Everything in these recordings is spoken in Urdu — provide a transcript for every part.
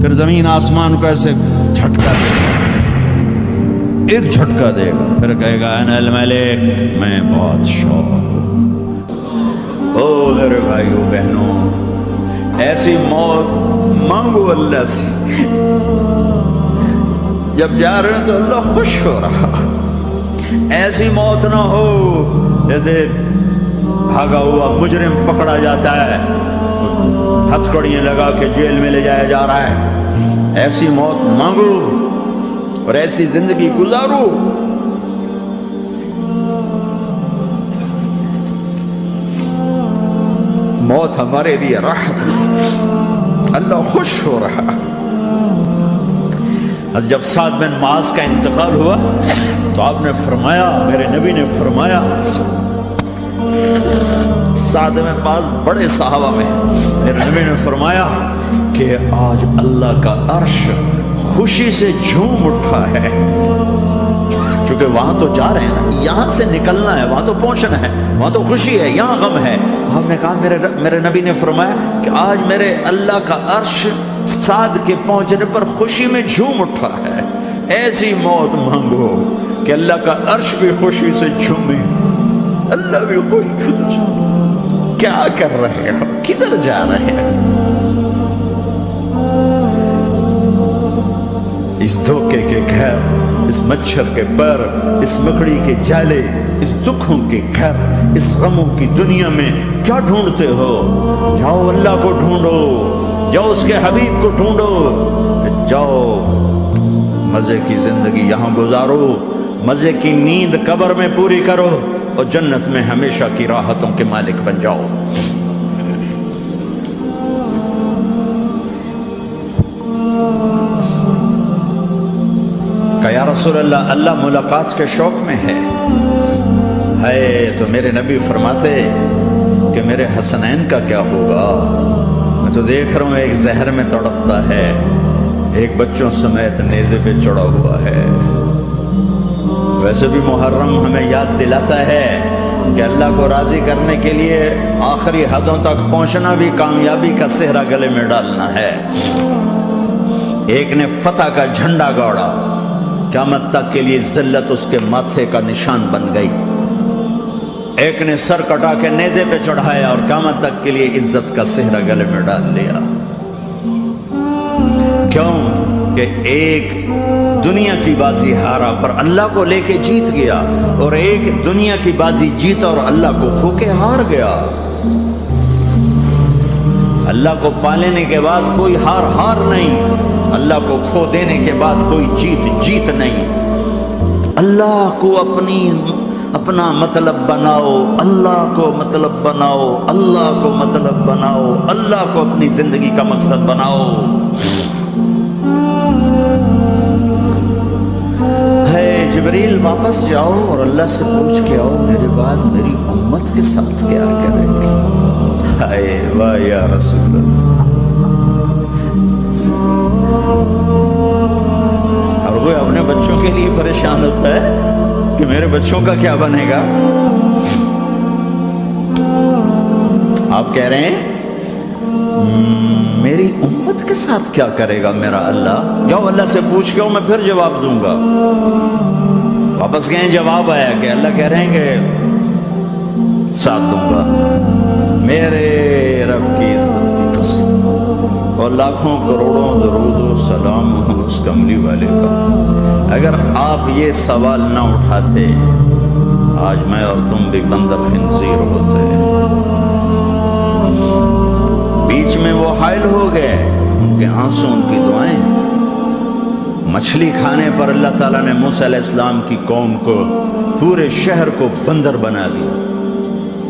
پھر زمین آسمان کو ایسے جھٹکا دے گا، ایک جھٹکا دے گا، پھر کہے گا انا الملک، میں بادشاہ ہوں۔ او میرے بھائیو بہنوں، ایسی موت مانگو اللہ سے، جب جا رہے ہیں تو اللہ خوش ہو رہا۔ ایسی موت نہ ہو جیسے بھاگا ہوا مجرم پکڑا جاتا ہے، ہتھکڑیاں لگا کے جیل میں لے جایا جا رہا ہے۔ ایسی موت مانگو اور ایسی زندگی گزارو۔ موت ہمارے لیے راحت ہے، اللہ خوش ہو رہا۔ جب سعد بن معاذ کا انتقال ہوا تو آپ نے فرمایا، میرے نبی نے فرمایا، سعد بن معاذ بڑے صحابہ میں، میرے نبی نے فرمایا کہ آج اللہ کا عرش خوشی سے جھوم اٹھا ہے، چونکہ وہاں تو جا رہے ہیں نا، یہاں سے نکلنا ہے، وہاں تو پہنچنا ہے، وہاں تو خوشی ہے، یہاں غم ہے۔ تو آپ نے کہا، میرے نبی نے فرمایا کہ آج میرے اللہ کا عرش سعد کے پہنچنے پر خوشی میں جھوم اٹھا ہے۔ ایسی موت مانگو کہ اللہ کا عرش بھی خوشی سے جھومے، اللہ بھی خوش ہو جائے۔ کیا کر رہے ہو؟ کدھر جا رہے ہو؟ اس دھوکے کے گھر، اس مچھر کے پر، اس مکڑی کے جالے، اس دکھوں کے گھر، اس غموں کی دنیا میں کیا ڈھونڈتے ہو؟ جاؤ اللہ کو ڈھونڈو، جاؤ اس کے حبیب کو ڈھونڈو، جاؤ مزے کی زندگی یہاں گزارو، مزے کی نیند قبر میں پوری کرو اور جنت میں ہمیشہ کی راحتوں کے مالک بن جاؤ۔ کہ یا رسول اللہ، اللہ ملاقات کے شوق میں ہے۔ تو میرے نبی فرماتے کہ میرے حسنین کا کیا ہوگا؟ میں تو دیکھ رہا ہوں ایک زہر میں تڑپتا ہے، ایک بچوں سمیت نیزے پہ چڑھا ہوا ہے۔ ویسے بھی محرم ہمیں یاد دلاتا ہے کہ اللہ کو راضی کرنے کے لیے آخری حدوں تک پہنچنا بھی کامیابی کا صحرا گلے میں ڈالنا ہے۔ ایک نے فتح کا جھنڈا گاڑا، قیامت تک کے لیے ذلت اس کے ماتھے کا نشان بن گئی۔ ایک نے سر کٹا کے نیزے پہ چڑھایا اور قیامت تک کے لیے عزت کا صحرا گلے میں ڈال لیا۔ کیوں کہ ایک دنیا کی بازی ہارا پر اللہ کو لے کے جیت گیا، اور ایک دنیا کی بازی جیتا اور اللہ کو کھو کے ہار گیا۔ اللہ کو پا لینے کے بعد کوئی ہار نہیں، اللہ کو کھو دینے کے بعد کوئی جیت نہیں۔ اللہ کو اپنا مطلب بناؤ، اللہ کو مطلب بناؤ، اللہ کو مطلب بناؤ، اللہ کو اپنی زندگی کا مقصد بناؤ۔ ہے جبریل واپس جاؤ اور اللہ سے پوچھ کے آؤ میرے بعد میری امت کے ساتھ کیا کریں گے۔ ہائے واہ یا رسول اللہ۔ اور کوئی اپنے بچوں کے لیے پریشان ہوتا ہے کہ میرے بچوں کا کیا بنے گا۔ آپ کہہ رہے ہیں میری امت کے ساتھ کیا کرے گا میرا اللہ؟ جاؤ اللہ سے پوچھ کے میں پھر جواب دوں گا۔ واپس گئے، جواب آیا کہ اللہ کہہ رہے ہیں کہ ساتھ دوں گا، میرے رب کی عزت کی قسم، اور لاکھوں کروڑوں درود و سلام ہوں اس کملی والے پر۔ اگر آپ یہ سوال نہ اٹھاتے آج میں اور تم بھی بندر خنزیر ہوتے۔ بیچ میں وہ حائل ہو گئے، ان کے آنسو، ان کی دعائیں۔ مچھلی کھانے پر اللہ تعالیٰ نے موسیٰ علیہ السلام کی قوم کو، پورے شہر کو بندر بنا دیا۔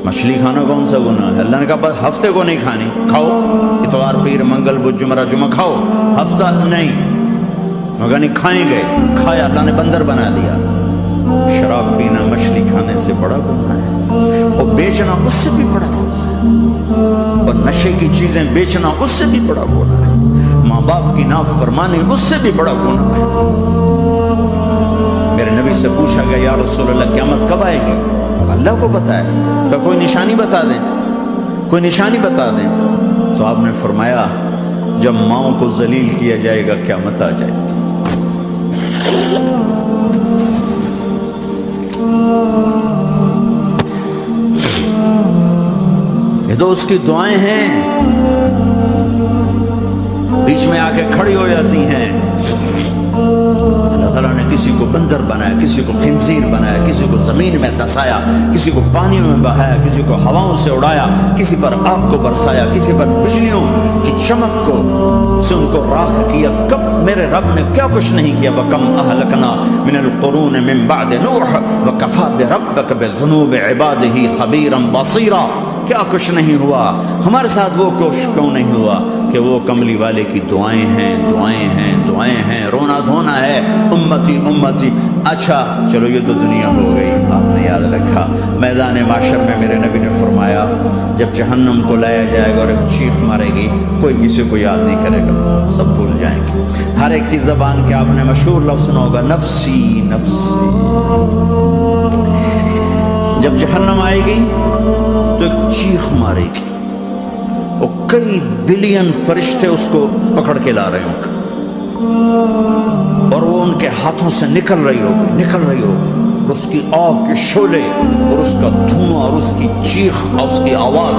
مچھلی کھانا کون سا گناہ ہے؟ اللہ نے کہا بس ہفتے کو نہیں کھانی، کھاؤ، اتوار پیر منگل بدھ جمعہ جمعہ کھاؤ، ہفتہ نہیں۔ مگر نہیں کھائیں گے، کھایا، اللہ نے بندر بنا دیا۔ شراب پینا مچھلی کھانے سے بڑا گناہ ہے، اور بیچنا اس سے بھی بڑا گناہ ہے، اور نشے کی چیزیں بیچنا اس سے بھی بڑا گناہ ہے، ماں باپ کی نافرمانی اس سے بھی بڑا گناہ ہے۔ میرے نبی سے پوچھا گیا یا رسول اللہ قیامت کب آئے گی؟ اللہ کو پتہ ہے، کہ کوئی نشانی بتا دیں، کوئی نشانی بتا دیں۔ تو آپ نے فرمایا جب ماؤں کو ذلیل کیا جائے گا قیامت آ جائے گی۔ یہ تو اس کی دعائیں ہیں، بیچ میں آ کے کھڑی ہو جاتی ہیں۔ اللہ تعالیٰ نے کسی کو بندر بنایا، کسی کو خنزیر بنایا، کسی کو زمین میں دھسایا، کسی کو پانیوں میں بہایا، کسی کو ہواؤں سے اڑایا، کسی پر آگ کو برسایا، کسی پر بجلیوں کی چمک کو سے ان کو راکھ کیا۔ کب میرے رب نے کیا کچھ نہیں کیا۔ وَكَمْ أَهْلَكْنَا مِنَ الْقُرُونِ مِنْ بَعْدِ نُوحٍ وَكَفَى بِرَبِّكَ بِذُنُوبِ عِبَادِهِ خَبِيرًا بَصِيرًا۔ کیا کچھ نہیں ہوا، ہمارے ساتھ وہ کچھ کیوں نہیں ہوا کہ وہ کملی والے کی دعائیں ہیں، دعائیں ہیں، دعائیں ہیں، رونا دھونا ہے، امتی امتی۔ اچھا چلو یہ تو دنیا ہو گئی، آپ نے یاد رکھا۔ میدان معاشر میں میرے نبی نے فرمایا جب جہنم کو لایا جائے گا اور ایک چیخ مارے گی، کوئی کسی کو یاد نہیں کرے گا، سب بھول جائیں گے۔ ہر ایک کی زبان کے آپ نے مشہور لفظ سنا ہوگا، نفسی نفسی۔ جب جہنم آئے گی تو ایک چیخ مارے گی، اور کئی بلین فرشتے اس کو پکڑ کے لا رہے ہوں گے، اور وہ ان کے ہاتھوں سے نکل رہی ہوگی، اور اس کی آگ کے شعلے اور اس کا دھواں اور اس کی چیخ اور اس کی آواز،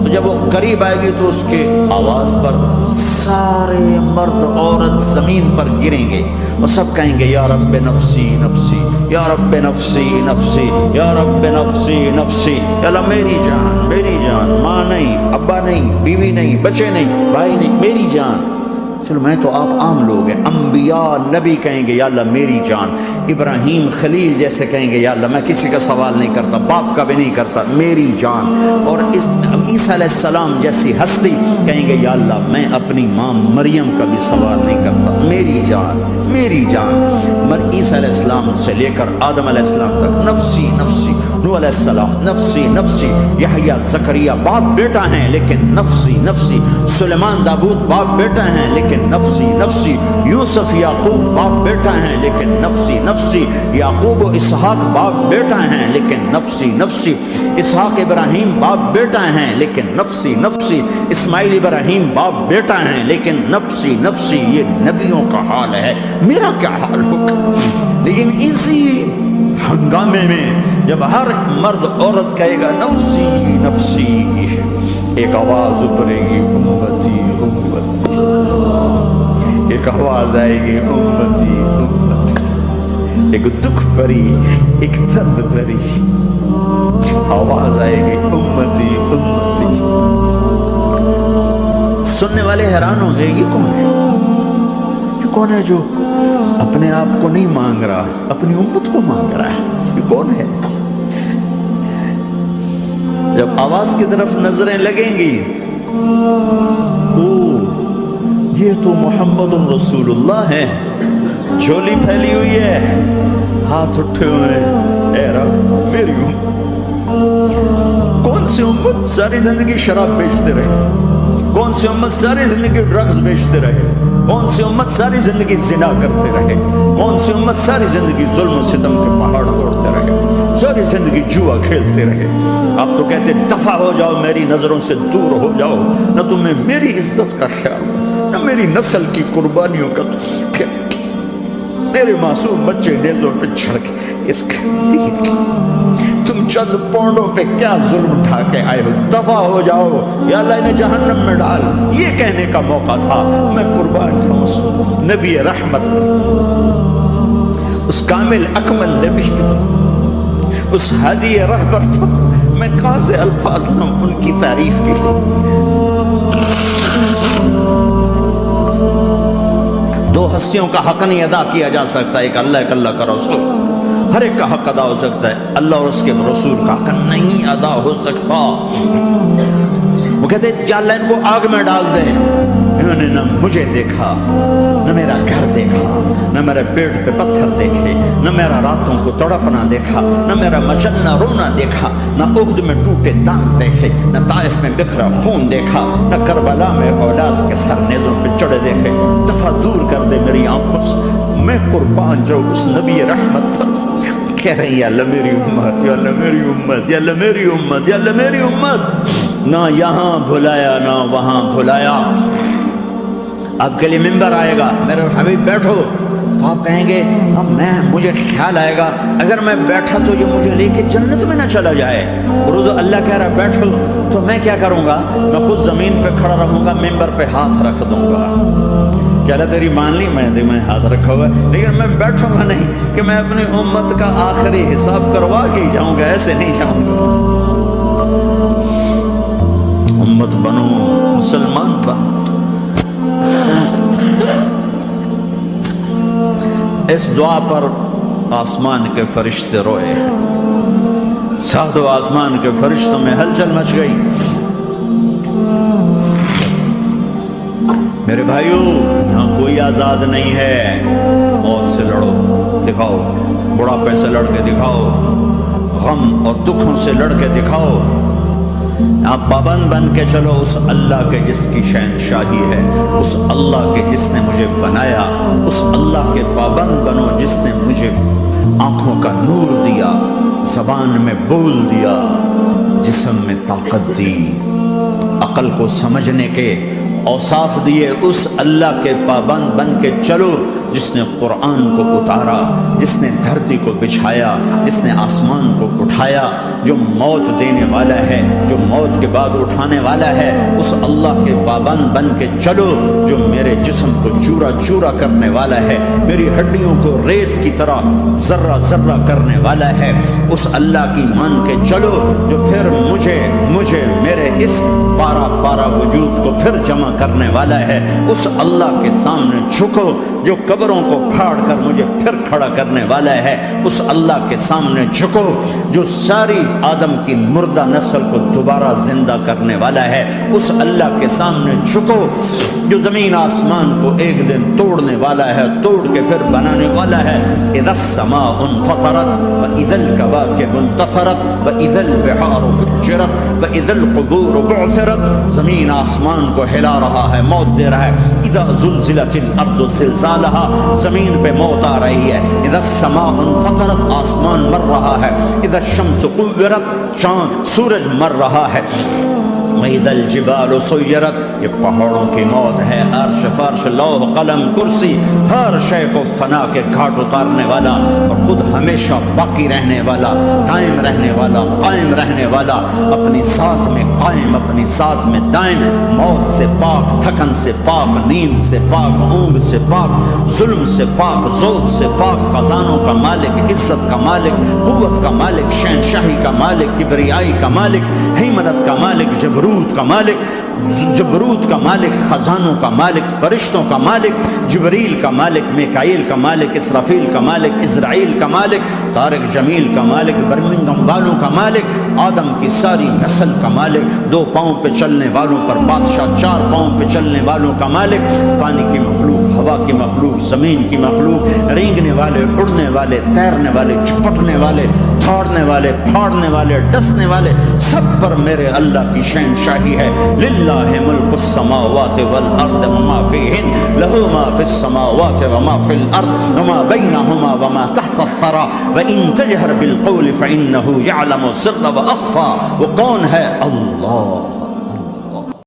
تو جب وہ قریب آئے گی تو اس کے آواز پر سارے مرد عورت زمین پر گریں گے اور سب کہیں گے یا رب نفسی نفسی، یا رب نفسی نفسی، یا رب نفسی نفسی۔ یا اللہ میری جان، میری جان، ماں نہیں، ابا نہیں، بیوی نہیں، بچے نہیں، بھائی نہیں، میری جان۔ چلو میں تو آپ عام لوگ ہیں، انبیاء نبی کہیں گے یا اللہ میری جان، ابراہیم خلیل جیسے کہیں گے یا اللہ میں کسی کا سوال نہیں کرتا، باپ کا بھی نہیں کرتا، میری جان۔ اور عیسیٰ علیہ السلام جیسی ہستی کہیں گے یا اللہ میں اپنی ماں مریم کا بھی سوال نہیں کرتا، میری جان، میری جان۔ عیسیٰ علیہ السلام سے لے کر آدم علیہ السلام تک نفسی نفسی، نوح علیہ السلام نفسی نفسی، یحییٰ زکریا باپ بیٹا ہیں لیکن نفسی نفسی، سلیمان داؤد باپ بیٹا ہیں لیکن نفسی نفسی، یوسف یعقوب باپ بیٹا ہیں لیکن نفسی نفسی، یعقوب و اسحاق باپ بیٹا ہیں لیکن نفسی نفسی، اسحاق ابراہیم باپ بیٹا ہیں لیکن نفسی نفسی، اسماعیل ابراہیم باپ بیٹا ہیں لیکن نفسی نفسی۔ یہ نبیوں کا حال ہے، میرا کیا حال ہوگا؟ لیکن اسی ہنگامے میں جب ہر مرد عورت کہے گا نفسی نفسی، ایک آواز ابھرے گی امتی امتی، ایک آواز آئے گی امتی امتی، ایک دکھ بھری، ایک درد بھری آواز آئے گی امتی امتی۔ سننے والے حیران ہوں گے یہ کون ہے، یہ کون ہے جو اپنے آپ کو نہیں مانگ رہا، اپنی امت کو مانگ رہا ہے، یہ کون ہے؟ جب آواز کی طرف نظریں لگیں گی، یہ تو محمد رسول اللہ ہے، جھولی پھیلی ہوئی ہے، ہاتھ اٹھے ہوئے ہیں، اے رب میری امت۔ کون سی امت ساری زندگی شراب بیچتے رہے، کون سی امت ساری زندگی ڈرگز بیچتے رہے، کون سی امت ساری زندگی زنا کرتے رہے، کون سی امت ساری زندگی ظلم و ستم کے پہاڑ توڑتے رہے، ساری زندگی جوا کھیلتے رہے۔ آپ تو کہتے دفع ہو جاؤ، میری نظروں سے دور ہو جاؤ، نہ تمہیں میری عزت کا خیال، نہ میری نسل کی قربانیوں کا خیال، میرے معصوم بچے نیزوں پہ چڑھ کے اس کے تم چند پونڈوں پہ کیا ظلم اٹھا کے آئے ہو، دفع ہو جاؤ، یا اللہ انہیں جہنم میں ڈال۔ یہ کہنے کا موقع تھا، میں قربان جاؤں اس نبی رحمت، اس کامل اکمل نبی، اس ہادی رہبر، میں کہاں سے الفاظ لوں ان کی تعریف کی۔ دو ہستیوں کا حق نہیں ادا کیا جا سکتا، ایک اللہ، ایک اللہ کا رسول، ہر ایک کا حق ادا ہو سکتا ہے، اللہ اور اس کے رسول کا حق نہیں ادا ہو سکتا۔ وہ کہتے ہیں یا اللہ ان کو آگ میں ڈال دے، انہوں نے نہ مجھے دیکھا، نہ میرا گھر دیکھا، نہ میرے پیٹ پہ پتھر دیکھے، نہ میرا راتوں کو تڑپنا دیکھا، نہ میرا مچلنا رونا دیکھا، نہ احد میں ٹوٹے دانت دیکھے، نہ طائف میں بکھرا خون دیکھا، نہ کربلا میں اولاد کے سر نیزوں پہ چڑھے دیکھے۔ دفع دور کر دے میری آنکھوں سے، میں قربان جاؤں اس نبی رحمت پر۔ کہہ رہے ہیں یا اللہ میری امت، یا اللہ میری امت، یا اللہ میری امت، یا اللہ میری امت۔ نہ یہاں بھلایا نہ وہاں بھلایا، آپ کے لیے ممبر آئے گا، میرے حبیب بیٹھو، تو آپ کہیں گے اب مجھے خیال آئے گا اگر میں بیٹھا تو یہ مجھے لے کے جنت میں نہ چلا جائے، اور اللہ کہہ رہا ہے بیٹھو، تو میں کیا کروں گا؟ میں خود زمین پہ کھڑا رہوں گا، ممبر پہ ہاتھ رکھ دوں گا، کہہ رہا تیری مان لی، میں ہاتھ رکھا ہوا ہے، لیکن میں بیٹھوں گا نہیں کہ میں اپنی امت کا آخری حساب کروا کے جاؤں گا، ایسے نہیں جاؤں گا۔ امت بنو، مسلمان بنو۔ اس دعا پر آسمان کے فرشتے روئے، ساتوں آسمان کے فرشتوں میں ہلچل مچ گئی۔ میرے بھائیو، یہاں کوئی آزاد نہیں ہے، موت سے لڑو، دکھاؤ، بڑھاپے سے لڑ کے دکھاؤ، غم اور دکھوں سے لڑ کے دکھاؤ، آپ پابند بن کے چلو اس اللہ کے جس کی شہنشاہی ہے، اس اللہ کے جس نے مجھے بنایا، اس اللہ کے پابند بنو جس نے مجھے آنکھوں کا نور دیا، زبان میں بول دیا، جسم میں طاقت دی، عقل کو سمجھنے کے اوصاف دیے، اس اللہ کے پابند بن کے چلو جس نے قرآن کو اتارا، جس نے دھرتی کو بچھایا، جس نے آسمان کو اٹھایا، جو موت دینے والا ہے، جو موت کے بعد اٹھانے والا ہے، اس اللہ کے پابند بن کے چلو جو میرے جسم کو چورا چورا کرنے والا ہے، میری ہڈیوں کو ریت کی طرح ذرہ ذرہ کرنے والا ہے، اس اللہ کی مان کے چلو جو پھر مجھے میرے اس پارا پارا وجود کو پھر جمع کرنے والا ہے، اس اللہ کے سامنے جھکو جو قبروں کو پھاڑ کر مجھے پھر کھڑا کرنے والا ہے، اس اللہ کے سامنے جھکو جو ساری آدم کی مردہ نسل کو دوبارہ زندہ کرنے والا ہے، اس اللہ کے سامنے جھکو جو زمین آسمان کو ایک دن توڑنے والا ہے، توڑ کے پھر بنانے والا ہے۔ اذا السماء انفطرت واذا الكواكب انتثرت واذا البحار فجرت واذا القبور بعثرت، زمین آسمان کو ہلا رہا ہے، موت دے رہا ہے۔ اذا زلزلت الارض زلزالها، زمین پہ موت آ رہی ہے۔ اذا السماء انفطرت، آسمان مر رہا ہے۔ اذا الشمس قورت، چاند سورج مر رہا ہے۔ وَإِذَا الْجِبَالُ سُيِّرَتْ، یہ پہاڑوں کی موت ہے۔ عرش فرش لوح قلم کرسی ہر شے کو فنا کے گھاٹ اتارنے والا اور خود ہمیشہ باقی رہنے والا، دائم رہنے والا، قائم رہنے والا، اپنی ذات میں قائم، اپنی ذات میں دائم، موت سے پاک، تھکن سے پاک، نیند سے پاک، اونگ سے پاک، ظلم سے پاک، ذوق سے پاک، خزانوں کا مالک، عزت کا مالک، قوت کا مالک، شہنشاہی کا مالک، کبریائی کا مالک، ہیمنت کا مالک، جبروت کا مالک، جبروت کا مالک، خزانوں کا مالک، فرشتوں کا مالک، جبریل کا مالک، میکائیل کا مالک، اسرافیل کا مالک، اسرائیل کا مالک، طارق جمیل کا مالک، برمنگم والوں کا مالک، آدم کی ساری نسل کا مالک، 2 پاؤں پہ چلنے والوں پر بادشاہ، 4 پاؤں پہ چلنے والوں کا مالک، پانی کی مخلوق، ہوا کی مخلوق، زمین کی مخلوق، رینگنے والے، اڑنے والے، تیرنے والے، جھپٹنے والے، دھاڑنے والے، پھاڑنے والے، ڈسنے والے، سب پر میرے اللہ کی شہنشاہی ہے۔ للہ ملک السماوات والارض وما فیہن، لہ ما فی السماوات وما فی الارض وما بینہما وما تحت الثری وان تجہر بالقول فانہ یعلم السر واخفی۔ وہ کون ہے؟ اللہ۔